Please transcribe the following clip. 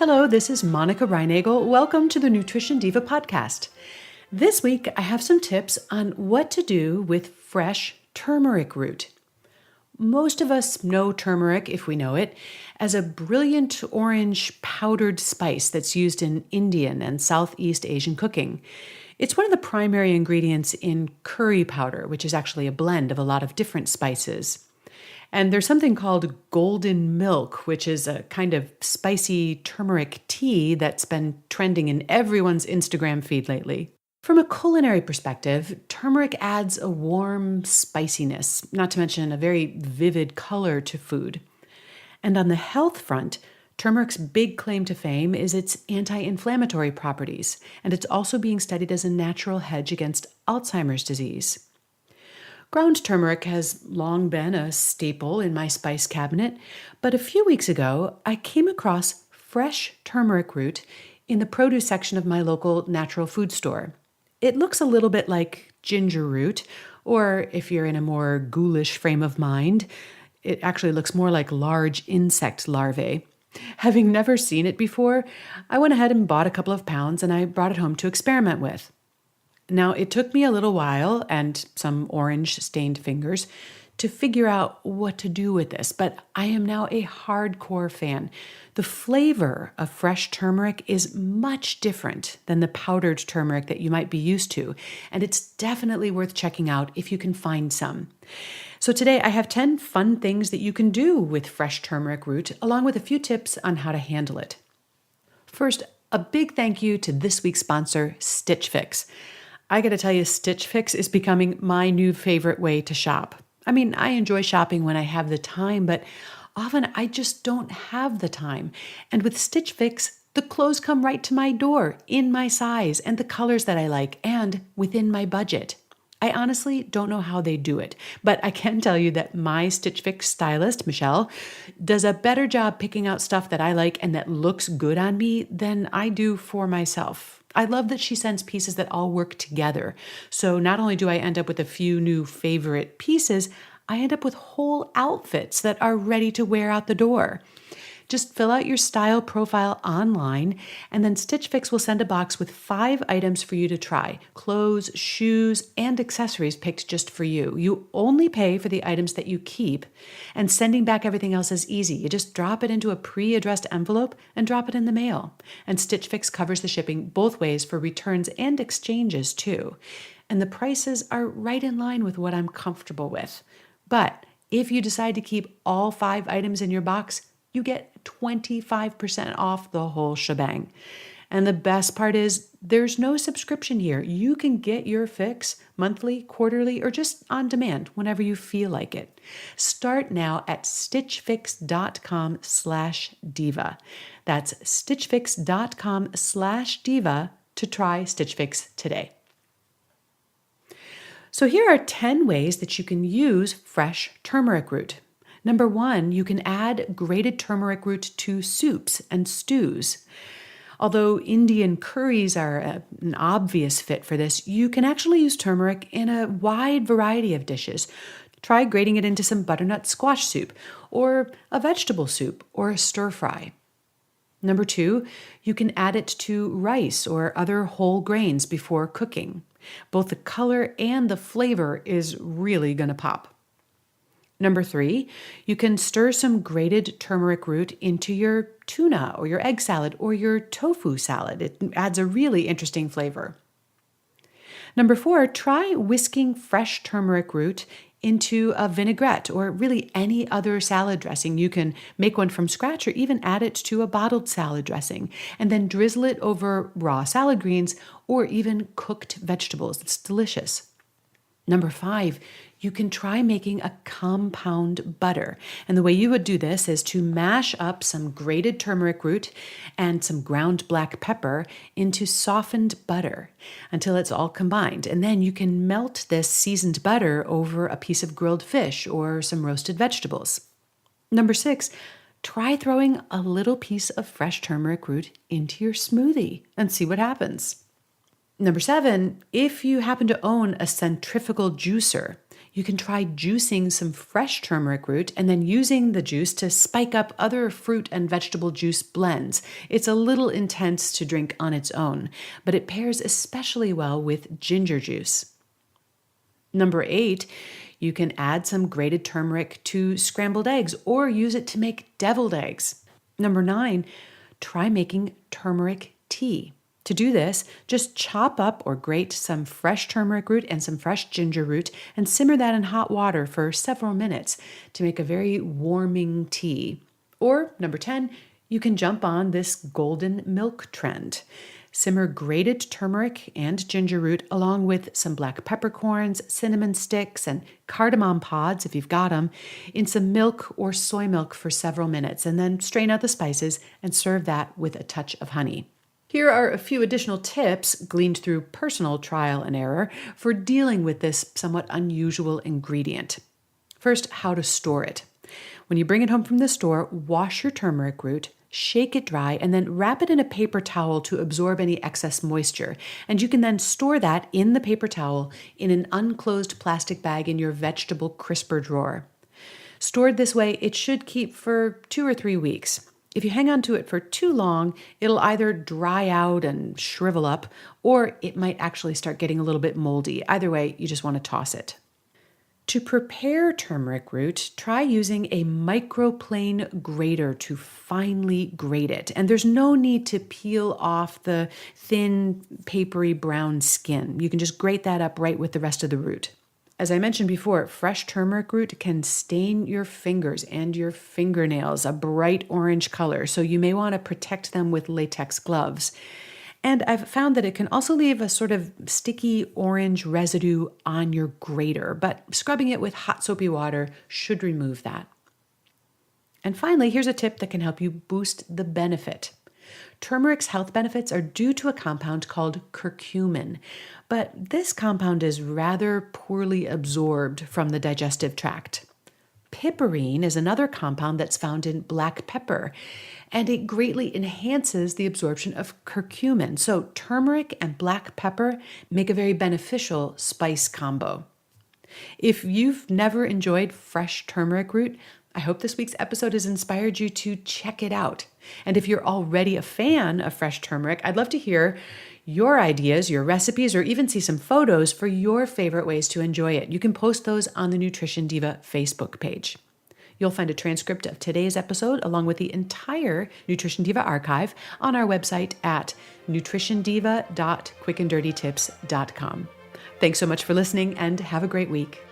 Hello, this is Monica Reinagel. Welcome to the Nutrition Diva podcast. This week, I have some tips on what to do with fresh turmeric root. Most of us know turmeric, if we know it, as a brilliant orange powdered spice that's used in Indian and Southeast Asian cooking. It's one of the primary ingredients in curry powder, which is actually a blend of a lot of different spices. And there's something called golden milk, which is a kind of spicy turmeric tea that's been trending in everyone's Instagram feed lately. From a culinary perspective, turmeric adds a warm spiciness, not to mention a very vivid color to food. And on the health front, turmeric's big claim to fame is its anti-inflammatory properties, and it's also being studied as a natural hedge against Alzheimer's disease. Ground turmeric has long been a staple in my spice cabinet, but a few weeks ago, I came across fresh turmeric root in the produce section of my local natural food store. It looks a little bit like ginger root, or if you're in a more ghoulish frame of mind, it actually looks more like large insect larvae. Having never seen it before, I went ahead and bought a couple of pounds and I brought it home to experiment with. Now, it took me a little while and some orange-stained fingers to figure out what to do with this, but I am now a hardcore fan. The flavor of fresh turmeric is much different than the powdered turmeric that you might be used to, and it's definitely worth checking out if you can find some. So today I have 10 fun things that you can do with fresh turmeric root, along with a few tips on how to handle it. First, a big thank you to this week's sponsor, Stitch Fix. I gotta tell you, Stitch Fix is becoming my new favorite way to shop. I mean, I enjoy shopping when I have the time, but often I just don't have the time. And with Stitch Fix, the clothes come right to my door, in my size, and the colors that I like, and within my budget. I honestly don't know how they do it, but I can tell you that my Stitch Fix stylist, Michelle, does a better job picking out stuff that I like and that looks good on me than I do for myself. I love that she sends pieces that all work together. So not only do I end up with a few new favorite pieces, I end up with whole outfits that are ready to wear out the door. Just fill out your style profile online, and then Stitch Fix will send a box with 5 items for you to try. Clothes, shoes, and accessories picked just for you. You only pay for the items that you keep, and sending back everything else is easy. You just drop it into a pre-addressed envelope and drop it in the mail. And Stitch Fix covers the shipping both ways for returns and exchanges too. And the prices are right in line with what I'm comfortable with. But if you decide to keep all 5 items in your box, you get 25% off the whole shebang. And the best part is there's no subscription here. You can get your fix monthly, quarterly, or just on demand whenever you feel like it. Start now at stitchfix.com/diva. That's stitchfix.com/diva to try Stitch Fix today. So here are 10 ways that you can use fresh turmeric root. Number 1, you can add grated turmeric root to soups and stews. Although Indian curries are an obvious fit for this, you can actually use turmeric in a wide variety of dishes. Try grating it into some butternut squash soup, or a vegetable soup, or a stir fry. Number 2, you can add it to rice or other whole grains before cooking. Both the color and the flavor is really going to pop. Number 3, you can stir some grated turmeric root into your tuna or your egg salad or your tofu salad. It adds a really interesting flavor. Number 4, try whisking fresh turmeric root into a vinaigrette or really any other salad dressing. You can make one from scratch or even add it to a bottled salad dressing and then drizzle it over raw salad greens or even cooked vegetables. It's delicious. Number 5, you can try making a compound butter. And the way you would do this is to mash up some grated turmeric root and some ground black pepper into softened butter until it's all combined. And then you can melt this seasoned butter over a piece of grilled fish or some roasted vegetables. Number 6, try throwing a little piece of fresh turmeric root into your smoothie and see what happens. Number 7, if you happen to own a centrifugal juicer, You can try juicing some fresh turmeric root and then using the juice to spike up other fruit and vegetable juice blends. It's a little intense to drink on its own, but it pairs especially well with ginger juice. Number 8, you can add some grated turmeric to scrambled eggs or use it to make deviled eggs. Number 9, try making turmeric tea. To do this, just chop up or grate some fresh turmeric root and some fresh ginger root and simmer that in hot water for several minutes to make a very warming tea. Or, number 10, you can jump on this golden milk trend. Simmer grated turmeric and ginger root along with some black peppercorns, cinnamon sticks, and cardamom pods, if you've got them, in some milk or soy milk for several minutes, and then strain out the spices and serve that with a touch of honey. Here are a few additional tips gleaned through personal trial and error for dealing with this somewhat unusual ingredient. First, how to store it. When you bring it home from the store, wash your turmeric root, shake it dry, and then wrap it in a paper towel to absorb any excess moisture. And you can then store that in the paper towel in an unclosed plastic bag in your vegetable crisper drawer. Stored this way, it should keep for 2 or 3 weeks. If you hang on to it for too long, it'll either dry out and shrivel up, or it might actually start getting a little bit moldy. Either way, you just want to toss it. To prepare turmeric root, try using a microplane grater to finely grate it. And there's no need to peel off the thin, papery brown skin. You can just grate that up right with the rest of the root. As I mentioned before, fresh turmeric root can stain your fingers and your fingernails a bright orange color, so you may want to protect them with latex gloves. And I've found that it can also leave a sort of sticky orange residue on your grater, but scrubbing it with hot soapy water should remove that. And finally, here's a tip that can help you boost the benefit. Turmeric's health benefits are due to a compound called curcumin, but this compound is rather poorly absorbed from the digestive tract. Piperine is another compound that's found in black pepper, and it greatly enhances the absorption of curcumin. So turmeric and black pepper make a very beneficial spice combo. If you've never enjoyed fresh turmeric root, I hope this week's episode has inspired you to check it out. And if you're already a fan of fresh turmeric, I'd love to hear your ideas, your recipes, or even see some photos for your favorite ways to enjoy it. You can post those on the Nutrition Diva Facebook page. You'll find a transcript of today's episode along with the entire Nutrition Diva archive on our website at nutritiondiva.quickanddirtytips.com. Thanks so much for listening and have a great week.